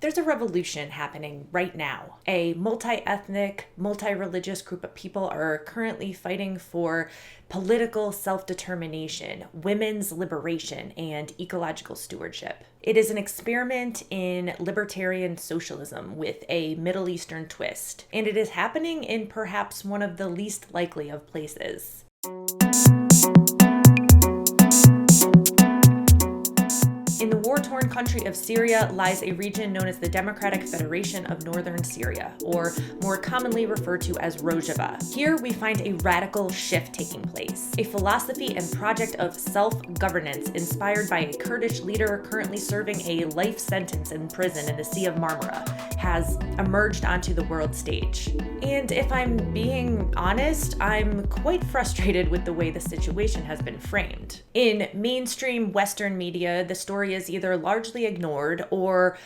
There's a revolution happening right now. A multi-ethnic, multi-religious group of people are currently fighting for political self-determination, women's liberation, and ecological stewardship. It is an experiment in libertarian socialism with a Middle Eastern twist, and it is happening in perhaps one of the least likely of places. In the war-torn country of Syria lies a region known as the Democratic Federation of Northern Syria, or more commonly referred to as Rojava. Here we find a radical shift taking place. A philosophy and project of self-governance inspired by a Kurdish leader currently serving a life sentence in prison in the Sea of Marmara has emerged onto the world stage. And if I'm being honest, I'm quite frustrated with the way the situation has been framed. In mainstream Western media, the story is either largely ignored or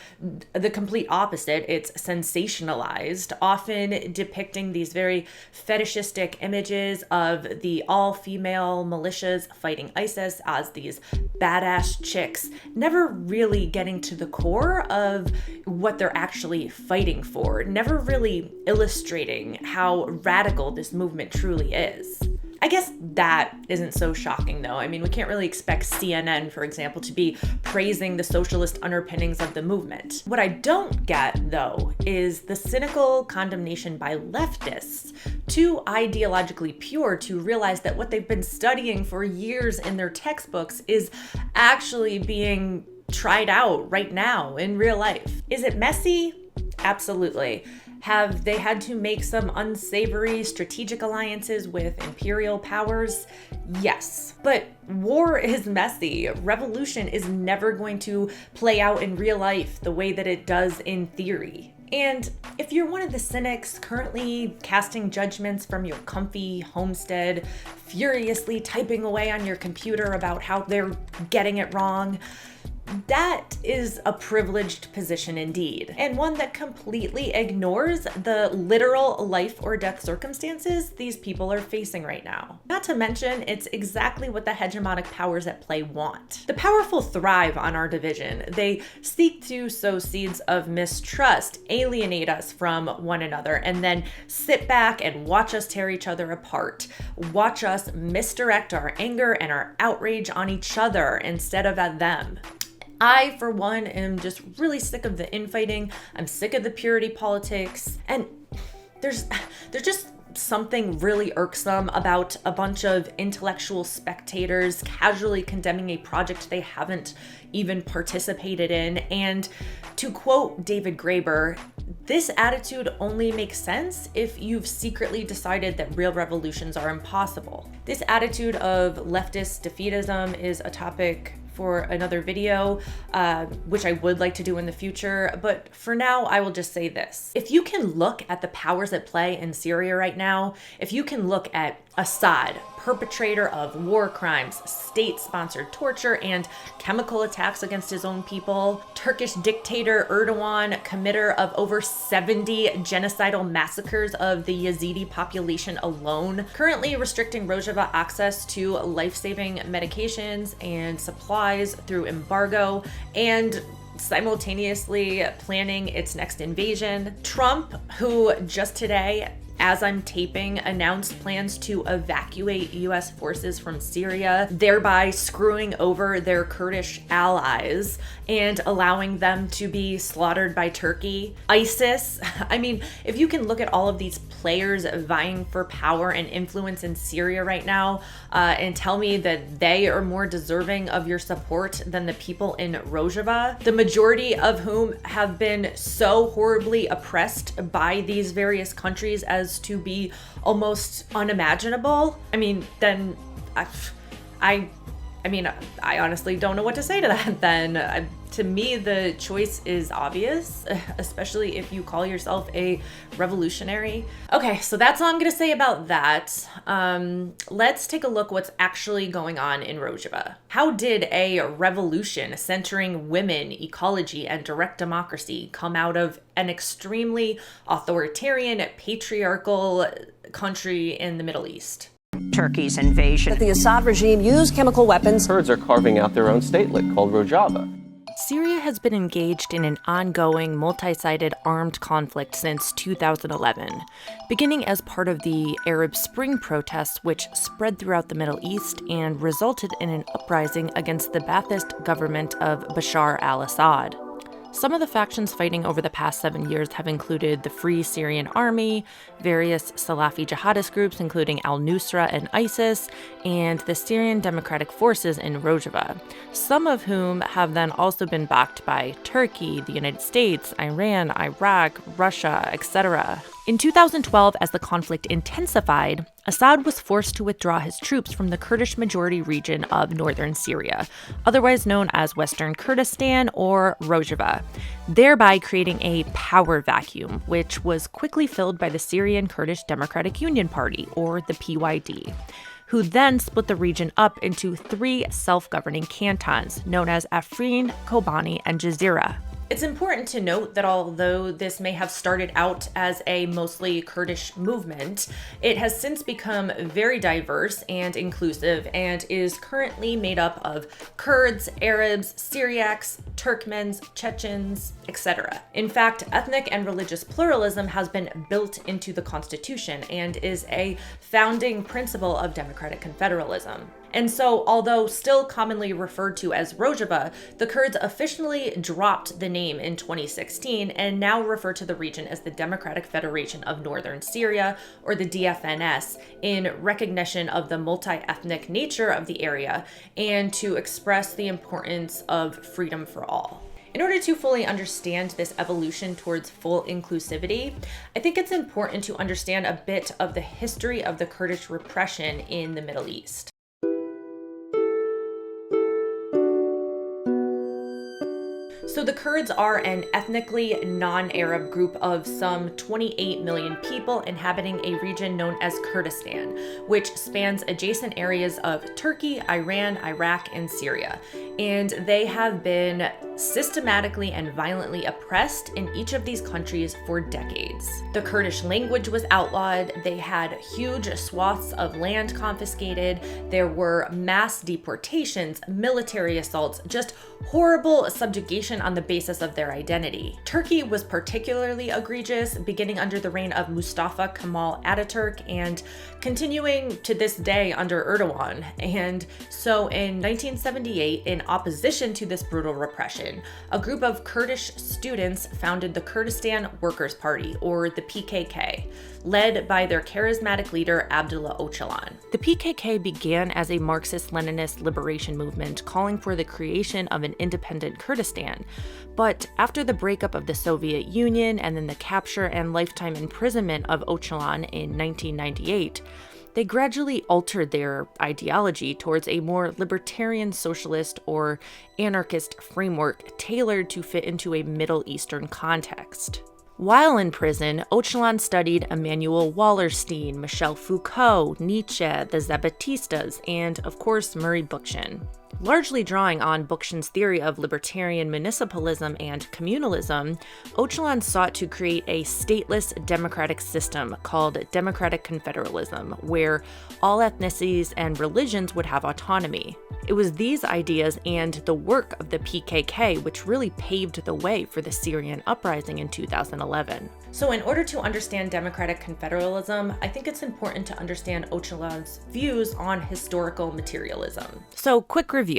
the complete opposite. It's sensationalized, often depicting these very fetishistic images of the all-female militias fighting ISIS as these badass chicks, never really getting to the core of what they're actually fighting for, never really illustrating how radical this movement truly is. I guess that isn't so shocking, though. I mean, we can't really expect CNN, for example, to be praising the socialist underpinnings of the movement. What I don't get, though, is the cynical condemnation by leftists, too ideologically pure to realize that what they've been studying for years in their textbooks is actually being tried out right now in real life. Is it messy? Absolutely. Have they had to make some unsavory strategic alliances with imperial powers? Yes. But war is messy. Revolution is never going to play out in real life the way that it does in theory. And if you're one of the cynics currently casting judgments from your comfy homestead, furiously typing away on your computer about how they're getting it wrong, that is a privileged position indeed, and one that completely ignores the literal life or death circumstances these people are facing right now. Not to mention, it's exactly what the hegemonic powers at play want. The powerful thrive on our division. They seek to sow seeds of mistrust, alienate us from one another, and then sit back and watch us tear each other apart. Watch us misdirect our anger and our outrage on each other instead of at them. I, for one, am just really sick of the infighting. I'm sick of the purity politics. And there's just something really irksome about a bunch of intellectual spectators casually condemning a project they haven't even participated in. And to quote David Graeber, this attitude only makes sense if you've secretly decided that real revolutions are impossible. This attitude of leftist defeatism is a topic for another video, which I would like to do in the future. But for now, I will just say this. If you can look at the powers at play in Syria right now, if you can look at Assad, perpetrator of war crimes, state-sponsored torture, and chemical attacks against his own people, Turkish dictator Erdogan, committer of over 70 genocidal massacres of the Yazidi population alone, currently restricting Rojava access to life-saving medications and supplies through embargo, and simultaneously planning its next invasion. Trump, who just today, as I'm taping, announced plans to evacuate US forces from Syria, thereby screwing over their Kurdish allies and allowing them to be slaughtered by Turkey. ISIS, I mean, if you can look at all of these players vying for power and influence in Syria right now, and tell me that they are more deserving of your support than the people in Rojava, the majority of whom have been so horribly oppressed by these various countries as to be almost unimaginable, I mean, then I honestly don't know what to say to that then. To me, the choice is obvious, especially if you call yourself a revolutionary. Okay, so that's all I'm gonna say about that. Let's take a look what's actually going on in Rojava. How did a revolution centering women, ecology, and direct democracy come out of an extremely authoritarian, patriarchal country in the Middle East? Turkey's invasion. That the Assad regime used chemical weapons. Kurds are carving out their own statelet called Rojava. Syria has been engaged in an ongoing, multi-sided armed conflict since 2011, beginning as part of the Arab Spring protests, which spread throughout the Middle East and resulted in an uprising against the Ba'athist government of Bashar al-Assad. Some of the factions fighting over the past 7 years have included the Free Syrian Army, various Salafi jihadist groups including al-Nusra and ISIS, and the Syrian Democratic Forces in Rojava, some of whom have then also been backed by Turkey, the United States, Iran, Iraq, Russia, etc. In 2012, as the conflict intensified, Assad was forced to withdraw his troops from the Kurdish majority region of northern Syria, otherwise known as Western Kurdistan or Rojava, thereby creating a power vacuum, which was quickly filled by the Syrian Kurdish Democratic Union Party, or the PYD, who then split the region up into 3 self-governing cantons, known as Afrin, Kobani, and Jazeera. It's important to note that although this may have started out as a mostly Kurdish movement, it has since become very diverse and inclusive and is currently made up of Kurds, Arabs, Syriacs, Turkmens, Chechens, etc. In fact, ethnic and religious pluralism has been built into the constitution and is a founding principle of democratic confederalism. And so, although still commonly referred to as Rojava, the Kurds officially dropped the name in 2016 and now refer to the region as the Democratic Federation of Northern Syria, or the DFNS, in recognition of the multi-ethnic nature of the area and to express the importance of freedom for all. In order to fully understand this evolution towards full inclusivity, I think it's important to understand a bit of the history of the Kurdish repression in the Middle East. So the Kurds are an ethnically non-Arab group of some 28 million people inhabiting a region known as Kurdistan, which spans adjacent areas of Turkey, Iran, Iraq, and Syria. And they have been systematically and violently oppressed in each of these countries for decades. The Kurdish language was outlawed, they had huge swaths of land confiscated, there were mass deportations, military assaults, just horrible subjugation on the basis of their identity. Turkey was particularly egregious, beginning under the reign of Mustafa Kemal Ataturk and continuing to this day under Erdogan. And so in 1978, in opposition to this brutal repression, a group of Kurdish students founded the Kurdistan Workers' Party, or the PKK, led by their charismatic leader Abdullah Öcalan. The PKK began as a Marxist-Leninist liberation movement calling for the creation of an independent Kurdistan, but after the breakup of the Soviet Union and then the capture and lifetime imprisonment of Öcalan in 1998, they gradually altered their ideology towards a more libertarian socialist or anarchist framework tailored to fit into a Middle Eastern context. While in prison, Öcalan studied Emanuel Wallerstein, Michel Foucault, Nietzsche, the Zapatistas, and, of course, Murray Bookchin. Largely drawing on Bookchin's theory of libertarian municipalism and communalism, Öcalan sought to create a stateless democratic system called democratic confederalism, where all ethnicities and religions would have autonomy. It was these ideas and the work of the PKK which really paved the way for the Syrian uprising in 2011. So in order to understand democratic confederalism, I think it's important to understand Öcalan's views on historical materialism. So quick review.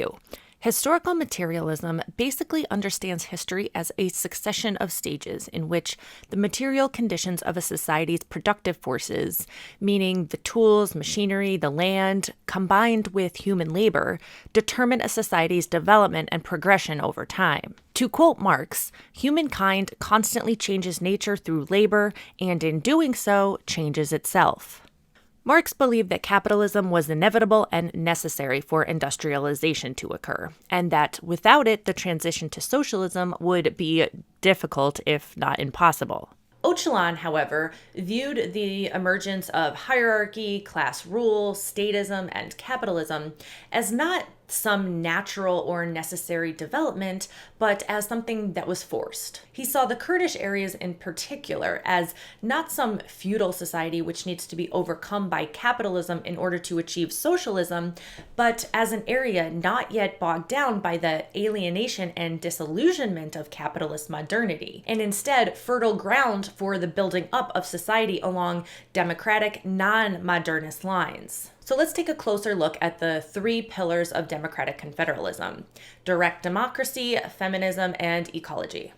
Historical materialism basically understands history as a succession of stages in which the material conditions of a society's productive forces, meaning the tools, machinery, the land, combined with human labor, determine a society's development and progression over time. To quote Marx, humankind constantly changes nature through labor, and in doing so, changes itself. Marx believed that capitalism was inevitable and necessary for industrialization to occur, and that without it, the transition to socialism would be difficult, if not impossible. Öcalan, however, viewed the emergence of hierarchy, class rule, statism, and capitalism as not some natural or necessary development, but as something that was forced. He saw the Kurdish areas in particular as not some feudal society which needs to be overcome by capitalism in order to achieve socialism, but as an area not yet bogged down by the alienation and disillusionment of capitalist modernity, and instead fertile ground for the building up of society along democratic, non-modernist lines. So let's take a closer look at the three pillars of democratic confederalism: direct democracy, feminism, and ecology.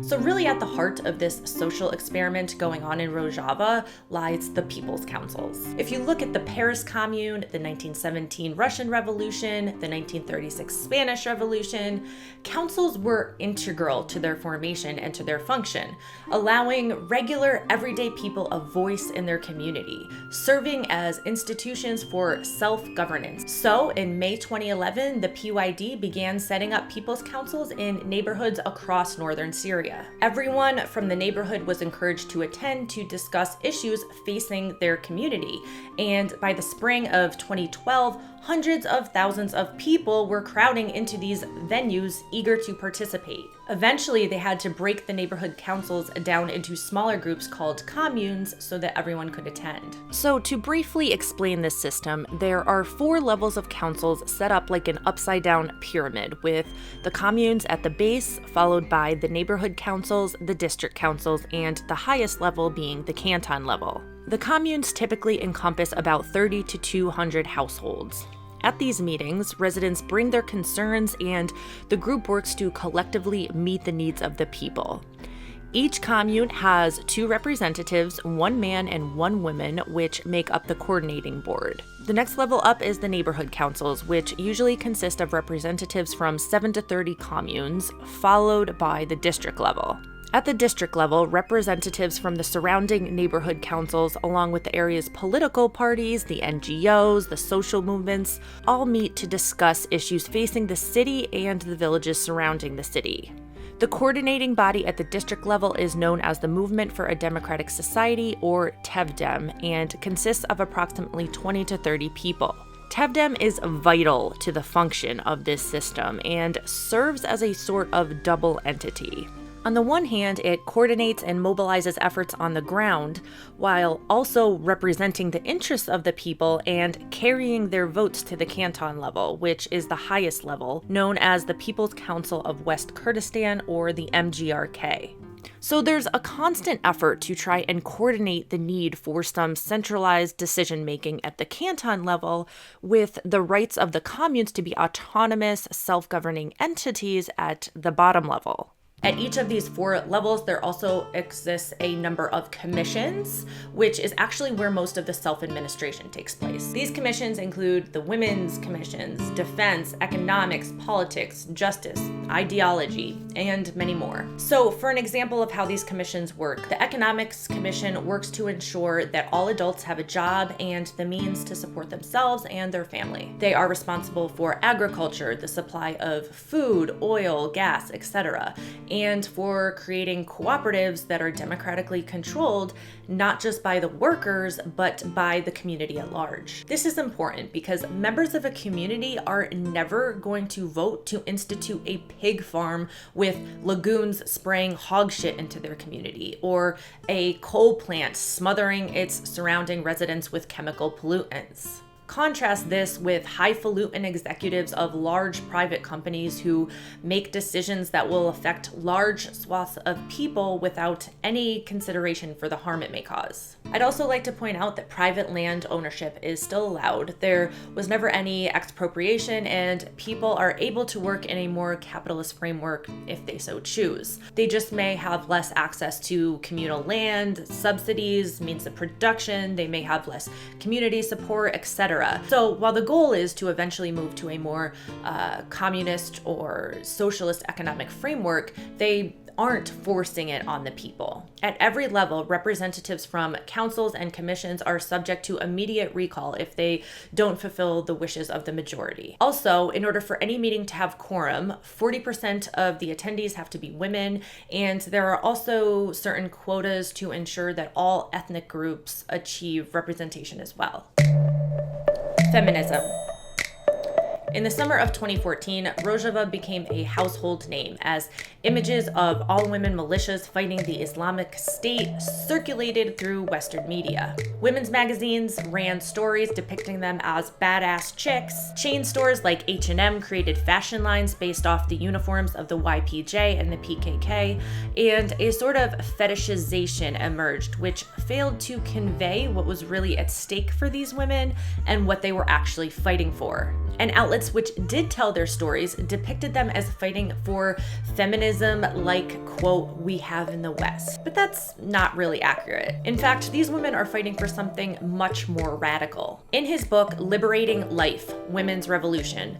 So really at the heart of this social experiment going on in Rojava lies the People's Councils. If you look at the Paris Commune, the 1917 Russian Revolution, the 1936 Spanish Revolution, councils were integral to their formation and to their function, allowing regular everyday people a voice in their community, serving as institutions for self-governance. So in May 2011, the PYD began setting up People's Councils in neighborhoods across northern Syria. Everyone from the neighborhood was encouraged to attend to discuss issues facing their community. And by the spring of 2012, hundreds of thousands of people were crowding into these venues eager to participate. Eventually, they had to break the neighborhood councils down into smaller groups called communes so that everyone could attend. So to briefly explain this system, there are 4 levels of councils set up like an upside-down pyramid, with the communes at the base, followed by the neighborhood councils, the district councils, and the highest level being the canton level. The communes typically encompass about 30 to 200 households. At these meetings, residents bring their concerns and the group works to collectively meet the needs of the people. Each commune has 2 representatives, 1 man and 1 woman, which make up the coordinating board. The next level up is the neighborhood councils, which usually consist of representatives from 7 to 30 communes, followed by the district level. At the district level, representatives from the surrounding neighborhood councils, along with the area's political parties, the NGOs, the social movements, all meet to discuss issues facing the city and the villages surrounding the city. The coordinating body at the district level is known as the Movement for a Democratic Society, or TEVDEM, and consists of approximately 20 to 30 people. TEVDEM is vital to the function of this system and serves as a sort of double entity. On the one hand, it coordinates and mobilizes efforts on the ground, while also representing the interests of the people and carrying their votes to the canton level, which is the highest level, known as the People's Council of West Kurdistan, or the MGRK. So there's a constant effort to try and coordinate the need for some centralized decision-making at the canton level, with the rights of the communes to be autonomous, self-governing entities at the bottom level. At each of these 4 levels, there also exists a number of commissions, which is actually where most of the self-administration takes place. These commissions include the women's commissions, defense, economics, politics, justice, ideology, and many more. So for an example of how these commissions work, the Economics Commission works to ensure that all adults have a job and the means to support themselves and their family. They are responsible for agriculture, the supply of food, oil, gas, etc., and for creating cooperatives that are democratically controlled, not just by the workers, but by the community at large. This is important because members of a community are never going to vote to institute a pig farm with lagoons spraying hog shit into their community, or a coal plant smothering its surrounding residents with chemical pollutants. Contrast this with highfalutin executives of large private companies who make decisions that will affect large swaths of people without any consideration for the harm it may cause. I'd also like to point out that private land ownership is still allowed. There was never any expropriation, and people are able to work in a more capitalist framework if they so choose. They just may have less access to communal land, subsidies, means of production, they may have less community support, etc. So while the goal is to eventually move to a more communist or socialist economic framework, they aren't forcing it on the people. At every level, representatives from councils and commissions are subject to immediate recall if they don't fulfill the wishes of the majority. Also, in order for any meeting to have quorum, 40% of the attendees have to be women, and there are also certain quotas to ensure that all ethnic groups achieve representation as well. Feminism. In the summer of 2014, Rojava became a household name as images of all-women militias fighting the Islamic State circulated through Western media. Women's magazines ran stories depicting them as badass chicks. Chain stores like H&M created fashion lines based off the uniforms of the YPJ and the PKK, and a sort of fetishization emerged, which failed to convey what was really at stake for these women and what they were actually fighting for. And outlets which did tell their stories depicted them as fighting for feminism like, quote, we have in the West. But that's not really accurate. In fact, these women are fighting for something much more radical. In his book, Liberating Life, Women's Revolution,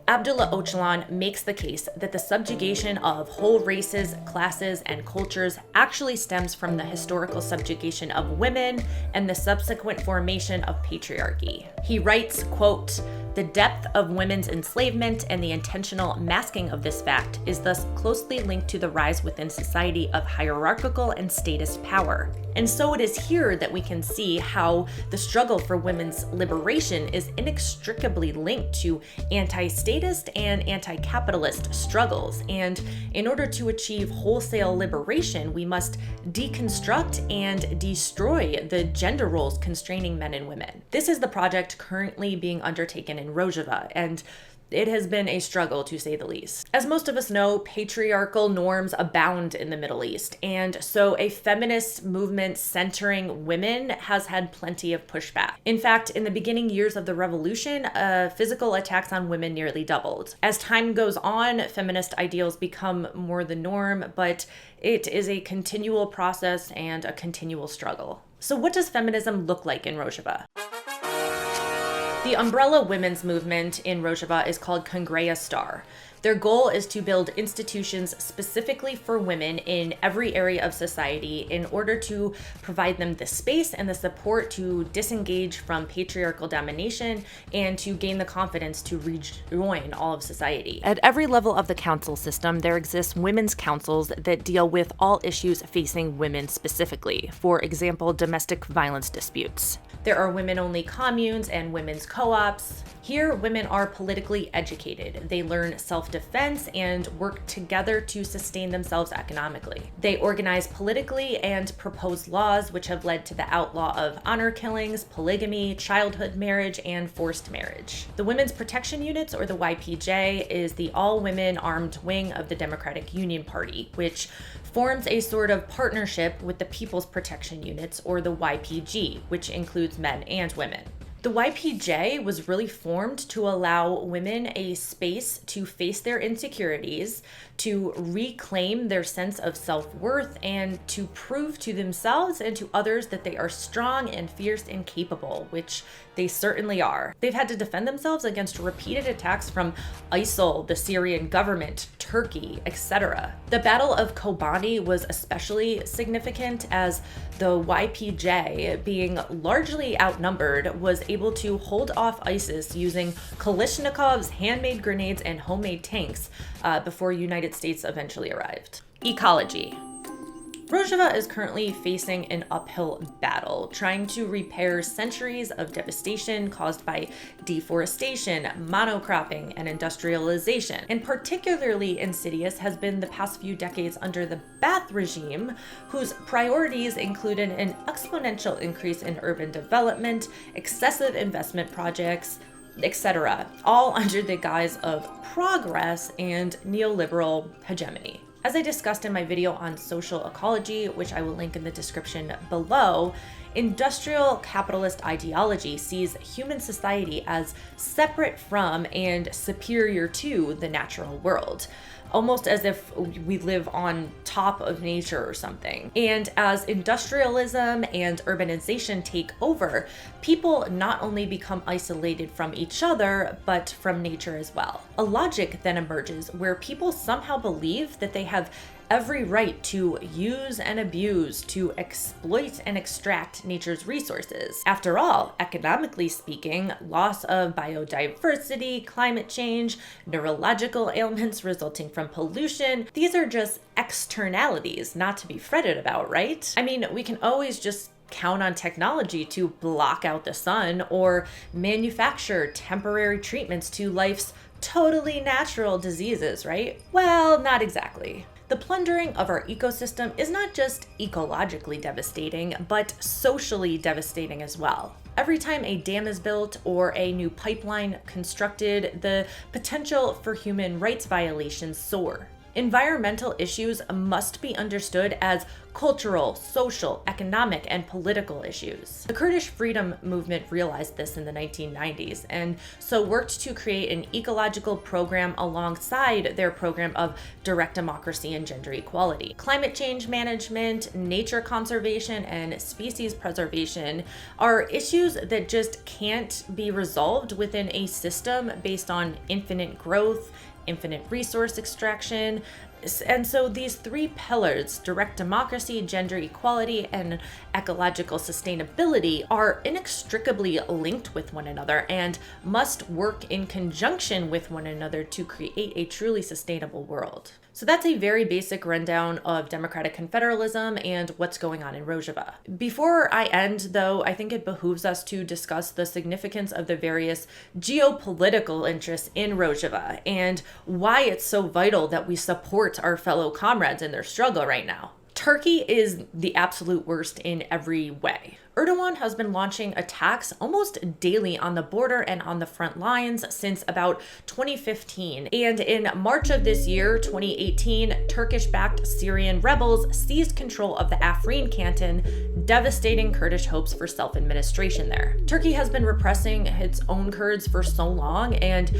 Abdullah Öcalan makes the case that the subjugation of whole races, classes, and cultures actually stems from the historical subjugation of women and the subsequent formation of patriarchy. He writes, quote, "The depth of women's enslavement and the intentional masking of this fact is thus closely linked to the rise within society of hierarchical and statist power." And so it is here that we can see how the struggle for women's liberation is inextricably linked to anti-statist and anti-capitalist struggles. And in order to achieve wholesale liberation, we must deconstruct and destroy the gender roles constraining men and women. This is the project currently being undertaken in Rojava, and it has been a struggle, to say the least. As most of us know, patriarchal norms abound in the Middle East, and so a feminist movement centering women has had plenty of pushback. In fact, in the beginning years of the revolution, physical attacks on women nearly doubled. As time goes on, feminist ideals become more the norm, but it is a continual process and a continual struggle. So what does feminism look like in Rojava? The umbrella women's movement in Rojava is called Congrea Star. Their goal is to build institutions specifically for women in every area of society in order to provide them the space and the support to disengage from patriarchal domination and to gain the confidence to rejoin all of society. At every level of the council system, there exists women's councils that deal with all issues facing women specifically. For example, domestic violence disputes. There are women-only communes and women's co-ops. Here, women are politically educated. They learn self-defense and work together to sustain themselves economically. They organize politically and propose laws which have led to the outlaw of honor killings, polygamy, childhood marriage, and forced marriage. The Women's Protection Units, or the YPJ, is the all-women armed wing of the Democratic Union Party, which forms a sort of partnership with the People's Protection Units, or the YPG, which includes men and women. The YPJ was really formed to allow women a space to face their insecurities, to reclaim their sense of self-worth, and to prove to themselves and to others that they are strong and fierce and capable, which they certainly are. They've had to defend themselves against repeated attacks from ISIL, the Syrian government, Turkey, etc. The Battle of Kobani was especially significant as the YPJ, being largely outnumbered, was able to hold off ISIS using Kalashnikovs, handmade grenades, and homemade tanks before United States eventually arrived. Ecology. Rojava is currently facing an uphill battle, trying to repair centuries of devastation caused by deforestation, monocropping, and industrialization. And particularly insidious has been the past few decades under the Ba'ath regime, whose priorities included an exponential increase in urban development, excessive investment projects, etc., all under the guise of progress and neoliberal hegemony. As I discussed in my video on social ecology, which I will link in the description below, industrial capitalist ideology sees human society as separate from and superior to the natural world, almost as if we live on top of nature or something. And as industrialism and urbanization take over, people not only become isolated from each other, but from nature as well. A logic then emerges where people somehow believe that they have every right to use and abuse, to exploit and extract nature's resources. After all, economically speaking, loss of biodiversity, climate change, neurological ailments resulting from pollution, these are just externalities not to be fretted about, right? I mean, we can always just count on technology to block out the sun or manufacture temporary treatments to life's totally natural diseases, right? Well, not exactly. The plundering of our ecosystem is not just ecologically devastating, but socially devastating as well. Every time a dam is built or a new pipeline constructed, the potential for human rights violations soar. Environmental issues must be understood as cultural, social, economic, and political issues. The Kurdish freedom movement realized this in the 1990s and so worked to create an ecological program alongside their program of direct democracy and gender equality. Climate change management, nature conservation, and species preservation are issues that just can't be resolved within a system based on infinite growth, infinite resource extraction. And so these three pillars, direct democracy, gender equality, and ecological sustainability, are inextricably linked with one another and must work in conjunction with one another to create a truly sustainable world. So that's a very basic rundown of democratic confederalism and what's going on in Rojava. Before I end, though, I think it behooves us to discuss the significance of the various geopolitical interests in Rojava and why it's so vital that we support our fellow comrades in their struggle right now. Turkey is the absolute worst in every way. Erdogan has been launching attacks almost daily on the border and on the front lines since about 2015. And in March of this year, 2018, Turkish-backed Syrian rebels seized control of the Afrin canton, devastating Kurdish hopes for self-administration there. Turkey has been repressing its own Kurds for so long and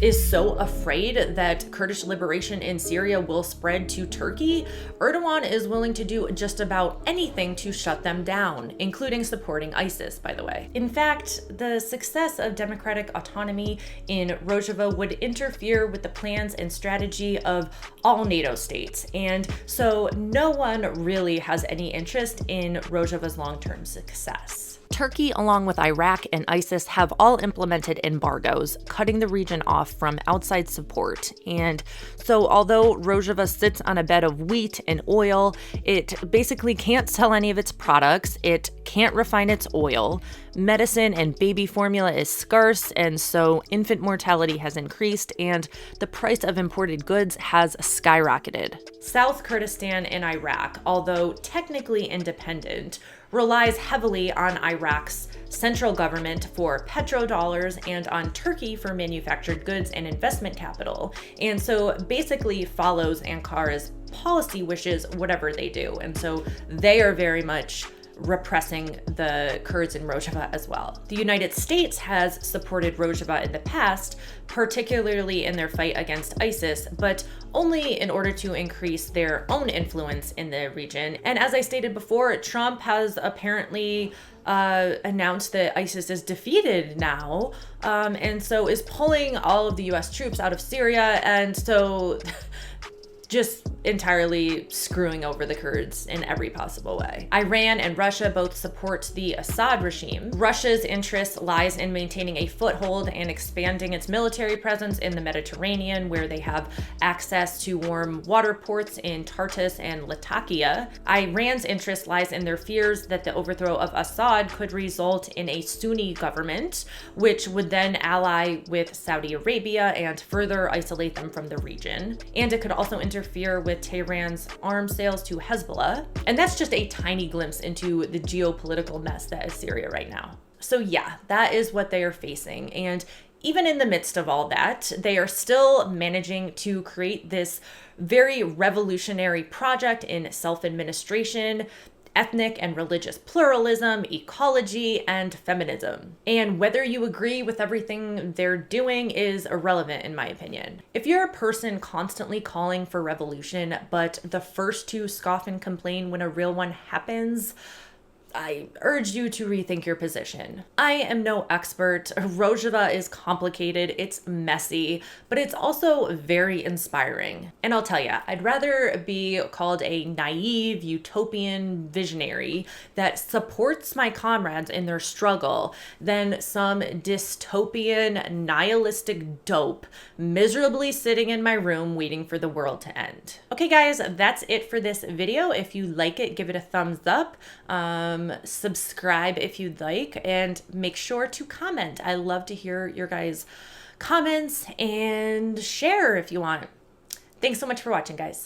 is so afraid that Kurdish liberation in Syria will spread to Turkey. Erdogan is willing to do just about anything to shut them down, including supporting ISIS, by the way. In fact, the success of democratic autonomy in Rojava would interfere with the plans and strategy of all NATO states, and so no one really has any interest in Rojava's long-term success. Turkey, along with Iraq and ISIS, have all implemented embargoes, cutting the region off from outside support. And so although Rojava sits on a bed of wheat and oil, it basically can't sell any of its products, it can't refine its oil, medicine and baby formula is scarce, and so infant mortality has increased, and the price of imported goods has skyrocketed. South Kurdistan in Iraq, although technically independent, relies heavily on Iraq's central government for petrodollars and on Turkey for manufactured goods and investment capital, and so basically follows Ankara's policy wishes whatever they do. And so they are very much repressing the Kurds in Rojava as well. The United States has supported Rojava in the past, particularly in their fight against ISIS, but only in order to increase their own influence in the region. And as I stated before, Trump has apparently announced that ISIS is defeated now, and so is pulling all of the US troops out of Syria, and so just entirely screwing over the Kurds in every possible way. Iran and Russia both support the Assad regime. Russia's interest lies in maintaining a foothold and expanding its military presence in the Mediterranean, where they have access to warm water ports in Tartus and Latakia. Iran's interest lies in their fears that the overthrow of Assad could result in a Sunni government, which would then ally with Saudi Arabia and further isolate them from the region. And it could also interfere with Tehran's arms sales to Hezbollah. And that's just a tiny glimpse into the geopolitical mess that is Syria right now. So yeah, that is what they are facing. And even in the midst of all that, they are still managing to create this very revolutionary project in self-administration, ethnic and religious pluralism, ecology, and feminism. And whether you agree with everything they're doing is irrelevant in my opinion. If you're a person constantly calling for revolution, but the first to scoff and complain when a real one happens, I urge you to rethink your position. I am no expert. Rojava is complicated, it's messy, but it's also very inspiring. And I'll tell you, I'd rather be called a naive, utopian visionary that supports my comrades in their struggle than some dystopian, nihilistic dope miserably sitting in my room waiting for the world to end. Okay guys, that's it for this video. If you like it, give it a thumbs up. Subscribe if you'd like, and make sure to comment. I love to hear your guys' comments, and share if you want. Thanks so much for watching, guys.